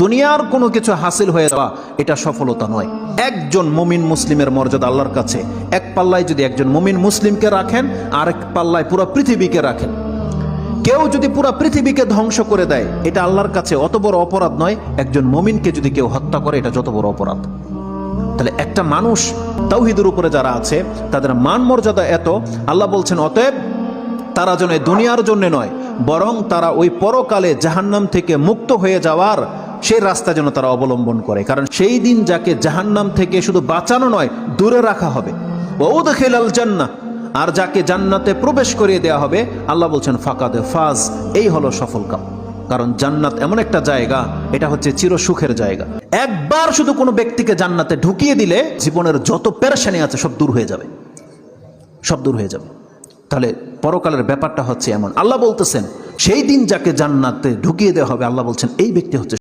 দুনিয়ার কোনো কিছু হাসিল হয়ে যাওয়া এটা সফলতা নয়। একজন মুমিন মুসলিমের মর্যাদা আল্লাহর কাছে এক পাল্লায় যদি একজন মুমিন মুসলিমকে রাখেন, আরেক পাল্লায় পুরো পৃথিবীকে রাখেন। কেউ যদি পুরো পৃথিবীকে ধ্বংস করে দেয়, এটা আল্লাহর কাছে অত বড় অপরাধ নয়। একজন মুমিনকে যদি কেউ হত্যা করে, এটা যত বড় অপরাধ। তাহলে একটা মানুষ তাওহীদের উপরে যারা আছে তাদের মান মর্যাদা এত, আল্লাহ বলছেন অতএব তারা যেন দুনিয়ার জন্য নয়, বরং তারা ওই পরকালে জাহান্নাম থেকে মুক্ত হয়ে যাওয়ার সেই রাস্তা যেন তারা অবলম্বন করে। কারণ সেই দিন যাকে জাহান্নাম থেকে শুধু বাঁচানো নয়, দূরে রাখা হবে। ওয়াউদখিলাল জান্নাহ, আর যাকে জান্নাতে প্রবেশ করিয়ে দেওয়া হবে, আল্লাহ বলছেন ফাকাদ ফাজ, এই হলো সফল কাম। কারণ জান্নাত এমন একটা জায়গা, এটা হচ্ছে চির সুখের জায়গা। একবার শুধু কোনো ব্যক্তিকে জান্নাতে ঢুকিয়ে দিলে জীবনের যত পেরেশানি আছে সব দূর হয়ে যাবে, সব দূর হয়ে যাবে। তাহলে পরকালের ব্যাপারটা হচ্ছে এমন। আল্লাহ বলতেছেন সেই দিন যাকে জান্নাতে ঢুকিয়ে দেওয়া হবে, আল্লাহ বলছেন এই ব্যক্তি হচ্ছে